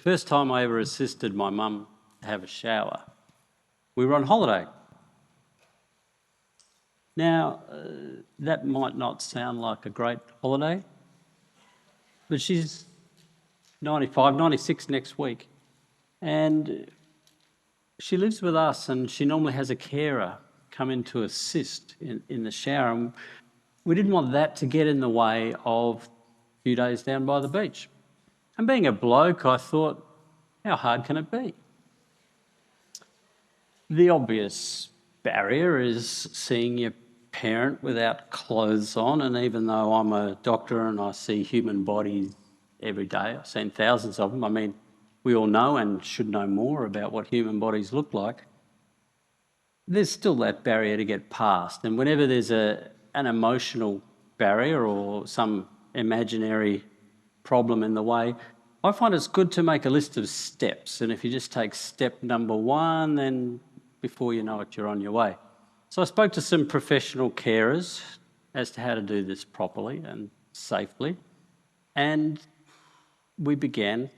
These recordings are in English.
first time I ever assisted my mum to have a shower, we were on holiday. Now, that might not sound like a great holiday, but she's 95, 96 next week, and she lives with us, and she normally has a carer come in to assist in the shower. And we didn't want that to get in the way of a few days down by the beach. And being a bloke, I thought, how hard can it be? The obvious barrier is seeing your parent without clothes on, and even though I'm a doctor and I see human bodies every day, I've seen thousands of them, I mean, we all know and should know more about what human bodies look like, there's still that barrier to get past. And whenever there's an emotional barrier or some imaginary problem in the way, I find it's good to make a list of steps. And if you just take step number 1, then before you know it, you're on your way. So I spoke to some professional carers as to how to do this properly and safely. And we began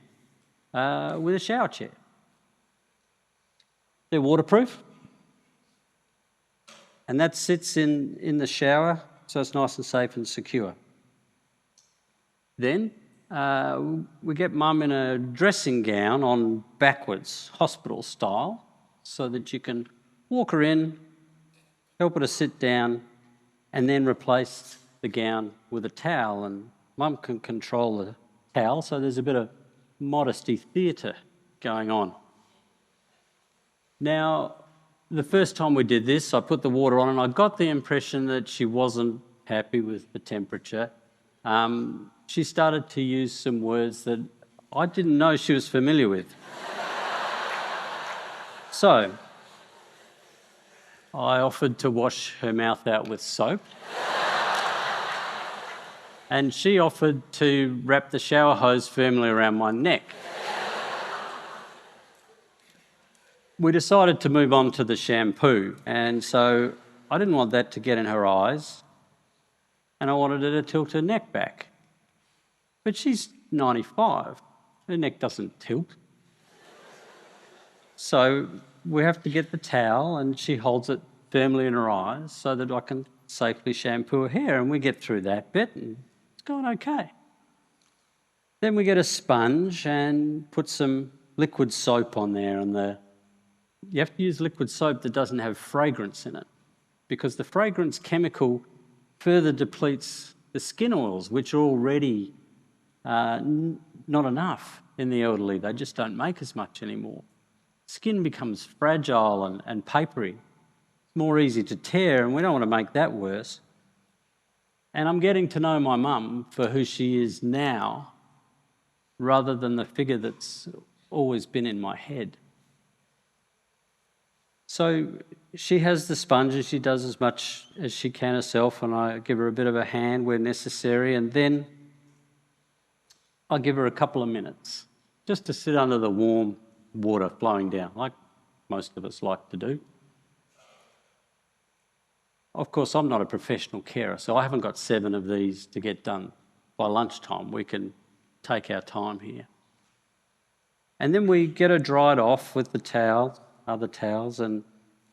with a shower chair. They're waterproof. And that sits in the shower, so it's nice and safe and secure. Then we get mum in a dressing gown on backwards, hospital style, so that you can walk her in, help her to sit down, and then replace the gown with a towel. And mum can control the towel, so there's a bit of modesty theatre going on. Now, the first time we did this, I put the water on and I got the impression that she wasn't happy with the temperature. She started to use some words that I didn't know she was familiar with. So, I offered to wash her mouth out with soap. And she offered to wrap the shower hose firmly around my neck. We decided to move on to the shampoo, and so I didn't want that to get in her eyes, and I wanted her to tilt her neck back. But she's 95, her neck doesn't tilt. So we have to get the towel, and she holds it firmly in her eyes so that I can safely shampoo her hair, and we get through that bit, and it's going okay. Then we get a sponge and put some liquid soap on there, and you have to use liquid soap that doesn't have fragrance in it, because the fragrance chemical further depletes the skin oils, which are already not enough in the elderly. They just don't make as much anymore. Skin becomes fragile and papery. It's more easy to tear, and we don't want to make that worse. And I'm getting to know my mum for who she is now, rather than the figure that's always been in my head. So she has the sponge and she does as much as she can herself, and I give her a bit of a hand where necessary, and then I give her a couple of minutes just to sit under the warm water flowing down, like most of us like to do. Of course, I'm not a professional carer, so I haven't got 7 of these to get done by lunchtime. We can take our time here. And then we get her dried off with the towel, other towels, and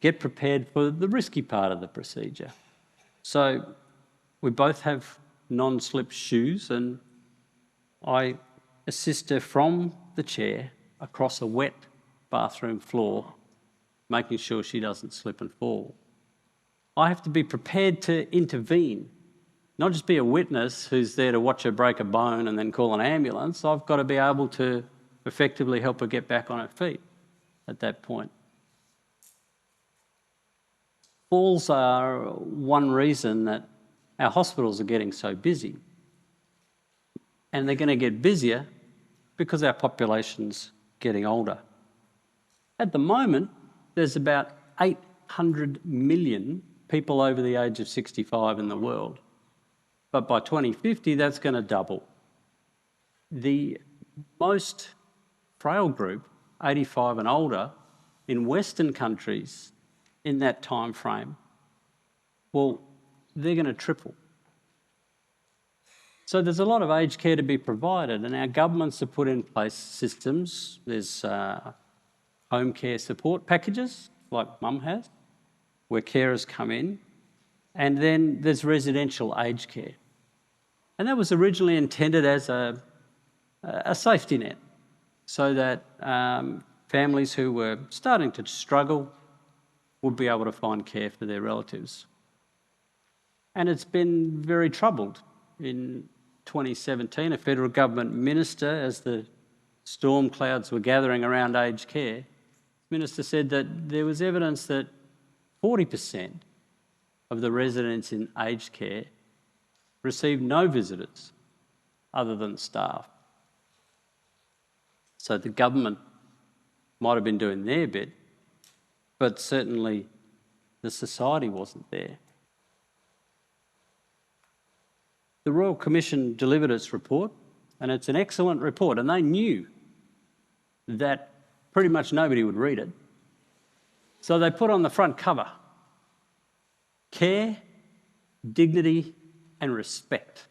get prepared for the risky part of the procedure. So we both have non-slip shoes, and I assist her from the chair across a wet bathroom floor, making sure she doesn't slip and fall. I have to be prepared to intervene, not just be a witness who's there to watch her break a bone and then call an ambulance. I've got to be able to effectively help her get back on her feet at that point. Falls are one reason that our hospitals are getting so busy. And they're going to get busier because our population's getting older. At the moment, there's about 800 million people over the age of 65 in the world. But by 2050, that's going to double. The most frail group, 85 and older, in Western countries in that time frame, well, they're going to triple. So there's a lot of aged care to be provided, and our governments have put in place systems. There's home care support packages, like Mum has, where carers come in, and then there's residential aged care. And that was originally intended as a safety net, so that families who were starting to struggle would be able to find care for their relatives. And it's been very troubled. In 2017, a federal government minister, as the storm clouds were gathering around aged care, the minister said that there was evidence that 40% of the residents in aged care received no visitors other than staff. So the government might have been doing their bit, but certainly the society wasn't there. The Royal Commission delivered its report, and it's an excellent report, and they knew that pretty much nobody would read it. So they put on the front cover, care, dignity and respect.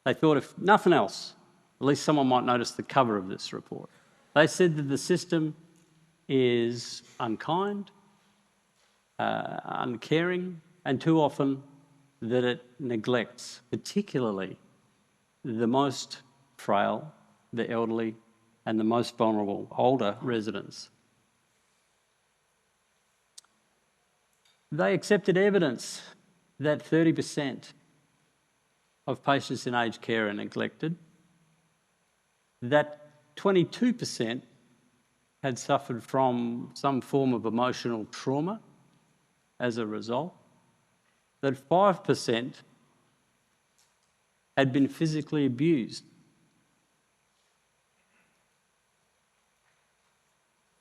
They thought if nothing else, at least someone might notice the cover of this report. They said that the system is unkind, uncaring, and too often that it neglects, particularly the most frail, the elderly, and the most vulnerable older residents. They accepted evidence that 30% of patients in aged care are neglected, that 22% had suffered from some form of emotional trauma as a result, that 5% had been physically abused.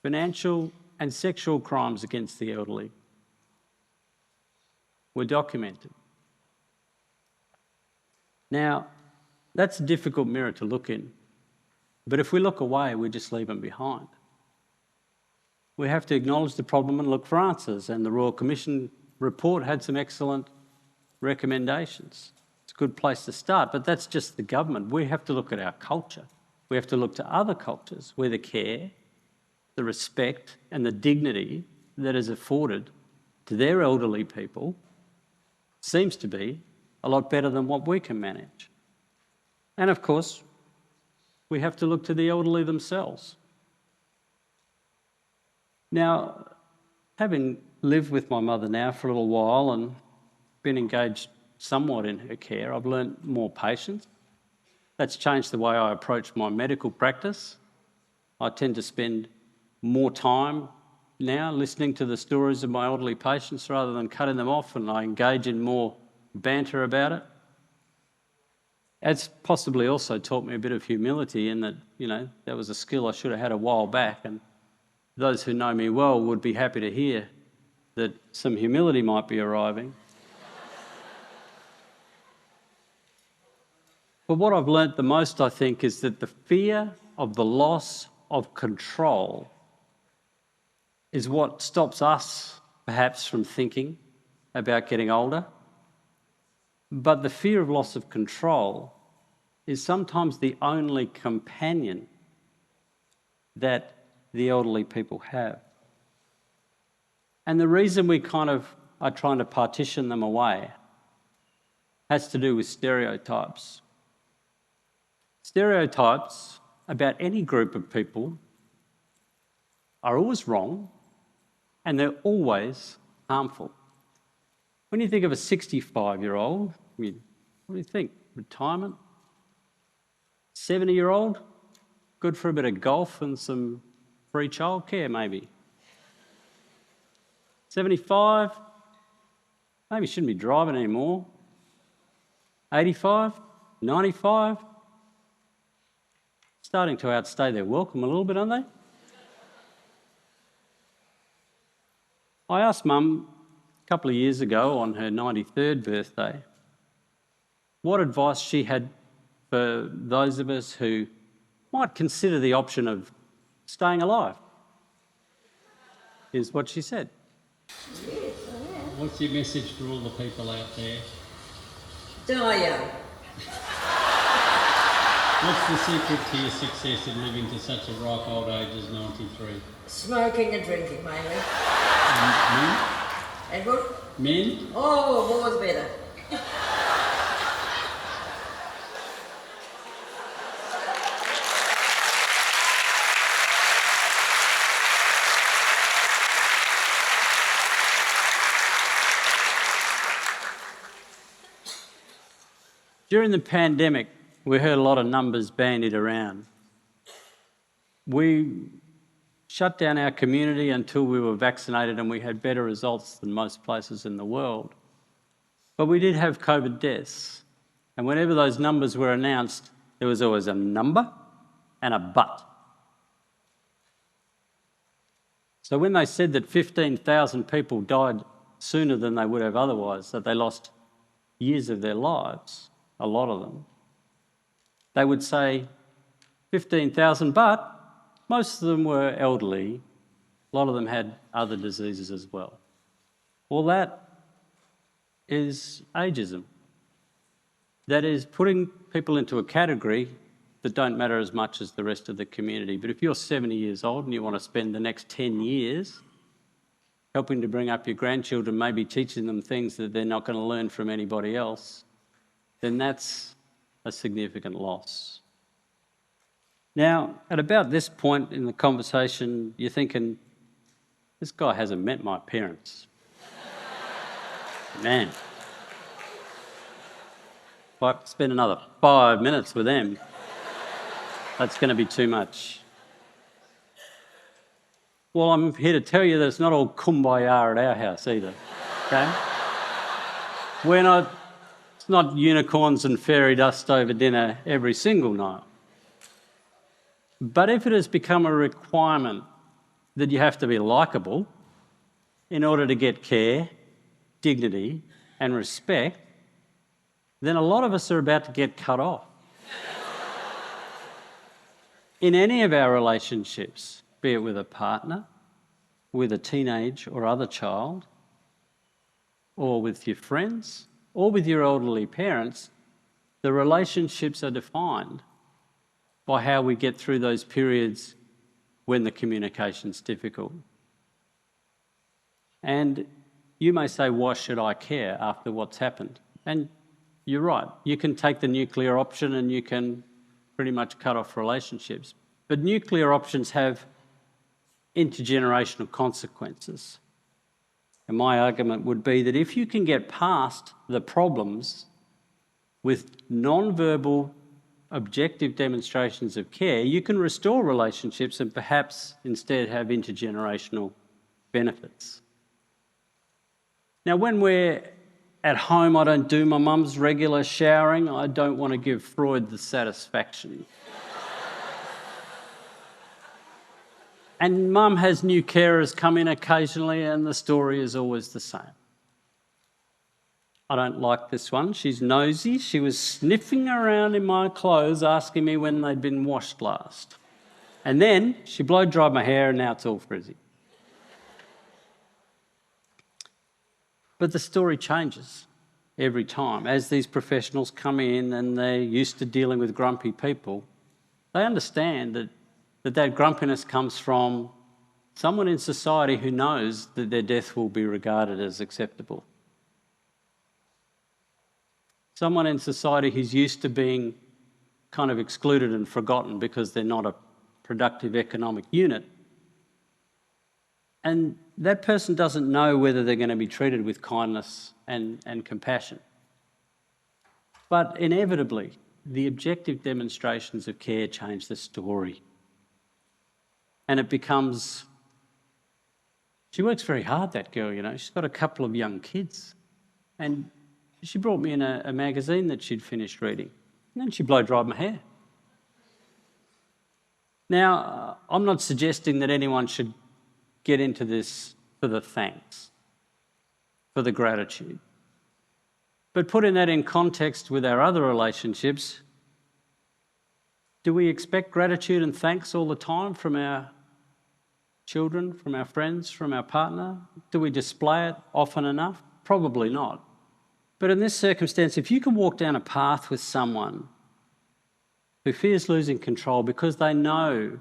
Financial and sexual crimes against the elderly were documented. Now, that's a difficult mirror to look in, but if we look away, we just leave them behind. We have to acknowledge the problem and look for answers, and the Royal Commission report had some excellent recommendations. It's a good place to start, but that's just the government. We have to look at our culture. We have to look to other cultures where the care, the respect and the dignity that is afforded to their elderly people seems to be a lot better than what we can manage. And of course, we have to look to the elderly themselves. Now, having lived with my mother now for a little while and been engaged somewhat in her care, I've learnt more patience. That's changed the way I approach my medical practice. I tend to spend more time now listening to the stories of my elderly patients rather than cutting them off, and I engage in more banter about it. It's possibly also taught me a bit of humility in that, that was a skill I should have had a while back, and those who know me well would be happy to hear that some humility might be arriving. But what I've learnt the most, I think, is that the fear of the loss of control is what stops us, perhaps, from thinking about getting older. But the fear of loss of control is sometimes the only companion that the elderly people have. And the reason we are trying to partition them away has to do with stereotypes. Stereotypes about any group of people are always wrong, and they're always harmful. When you think of a 65-year-old, what do you think? Retirement? 70-year-old? Good for a bit of golf and some free childcare, maybe. 75? Maybe shouldn't be driving anymore. 85? 95? Starting to outstay their welcome a little bit, aren't they? I asked Mum a couple of years ago on her 93rd birthday what advice she had for those of us who might consider the option of staying alive. Here's what she said. What's your message for all the people out there? Die young. What's the secret to your success in living to such a ripe old age as 93? Smoking and drinking mainly. Men? Edward? Men? Oh, more's better. During the pandemic, we heard a lot of numbers bandied around. We shut down our community until we were vaccinated, and we had better results than most places in the world. But we did have COVID deaths. And whenever those numbers were announced, there was always a number and a but. So when they said that 15,000 people died sooner than they would have otherwise, that they lost years of their lives, a lot of them, they would say 15,000, but most of them were elderly. A lot of them had other diseases as well. Well, that is ageism. That is putting people into a category that don't matter as much as the rest of the community. But if you're 70 years old and you want to spend the next 10 years helping to bring up your grandchildren, maybe teaching them things that they're not going to learn from anybody else, then that's a significant loss. Now, at about this point in the conversation, you're thinking, this guy hasn't met my parents. Man. If I spend another 5 minutes with them, that's going to be too much. Well, I'm here to tell you that it's not all kumbaya at our house either, okay? It's not unicorns and fairy dust over dinner every single night. But if it has become a requirement that you have to be likeable in order to get care, dignity, and respect, then a lot of us are about to get cut off. In any of our relationships, be it with a partner, with a teenage or other child, or with your friends, or with your elderly parents, the relationships are defined by how we get through those periods when the communication's difficult. And you may say, why should I care after what's happened? And you're right, you can take the nuclear option and you can pretty much cut off relationships. But nuclear options have intergenerational consequences. And my argument would be that if you can get past the problems with non-verbal, objective demonstrations of care, you can restore relationships and perhaps instead have intergenerational benefits. Now, when we're at home, I don't do my mum's regular showering. I don't want to give Freud the satisfaction. And mum has new carers come in occasionally and the story is always the same. I don't like this one. She's nosy. She was sniffing around in my clothes asking me when they'd been washed last. And then she blow-dried my hair and now it's all frizzy. But the story changes every time. As these professionals come in and they're used to dealing with grumpy people, they understand that grumpiness comes from someone in society who knows that their death will be regarded as acceptable. Someone in society who's used to being kind of excluded and forgotten because they're not a productive economic unit. And that person doesn't know whether they're going to be treated with kindness and compassion. But inevitably, the objective demonstrations of care change the story. And it becomes, she works very hard, that girl, you know. She's got a couple of young kids. And she brought me in a magazine that she'd finished reading. And then she blow-dried my hair. Now, I'm not suggesting that anyone should get into this for the thanks, for the gratitude. But putting that in context with our other relationships, do we expect gratitude and thanks all the time from our children, from our friends, from our partner? Do we display it often enough? Probably not. But in this circumstance, if you can walk down a path with someone who fears losing control because they know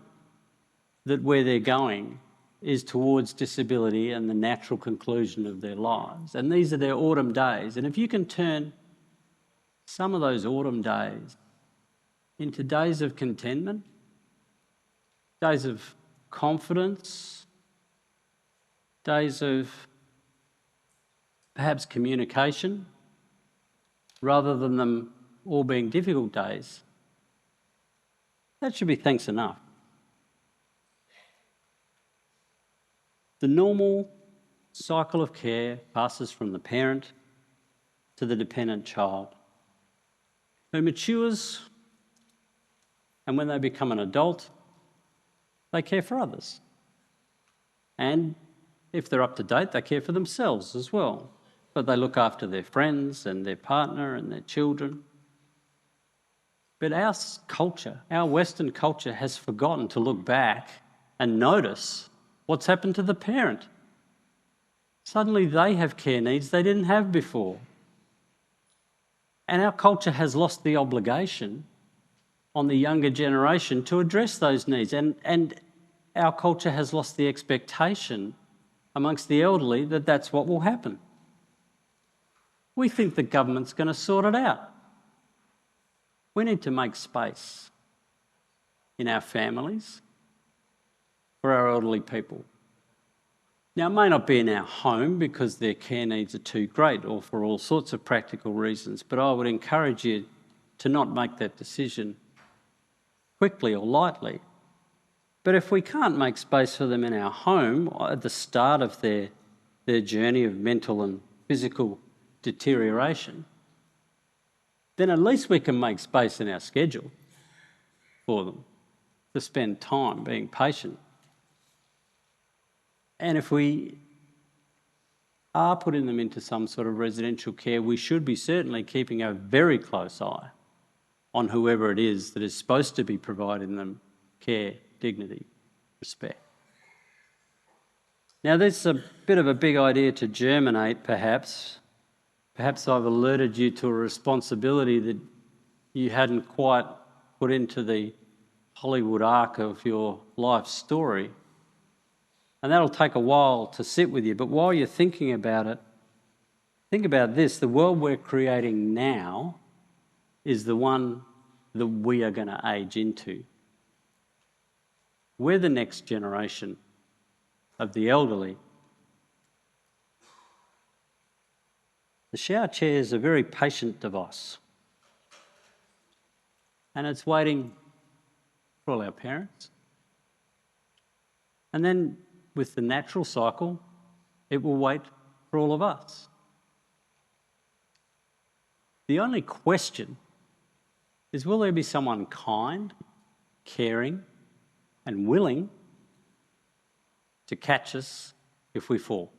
that where they're going is towards disability and the natural conclusion of their lives. And these are their autumn days. And if you can turn some of those autumn days into days of contentment, days of confidence, days of perhaps communication, rather than them all being difficult days, that should be thanks enough. The normal cycle of care passes from the parent to the dependent child, who matures, and when they become an adult, they care for others. And if they're up to date, they care for themselves as well. But they look after their friends and their partner and their children. But our culture, our Western culture, has forgotten to look back and notice what's happened to the parent. Suddenly they have care needs they didn't have before. And our culture has lost the obligation on the younger generation to address those needs. And our culture has lost the expectation amongst the elderly that that's what will happen. We think the government's going to sort it out. We need to make space in our families for our elderly people. Now, it may not be in our home because their care needs are too great or for all sorts of practical reasons, but I would encourage you to not make that decision quickly or lightly. But if we can't make space for them in our home at the start of their journey of mental and physical deterioration, then at least we can make space in our schedule for them to spend time being patient. And if we are putting them into some sort of residential care, we should be certainly keeping a very close eye on whoever it is that is supposed to be providing them care, dignity, respect. Now, there's a bit of a big idea to germinate, perhaps. Perhaps I've alerted you to a responsibility that you hadn't quite put into the Hollywood arc of your life story. And that'll take a while to sit with you. But while you're thinking about it, think about this. The world we're creating now is the one that we are going to age into. We're the next generation of the elderly. The shower chair is a very patient device. And it's waiting for all our parents. And then with the natural cycle, it will wait for all of us. The only question is, will there be someone kind, caring, and willing to catch us if we fall?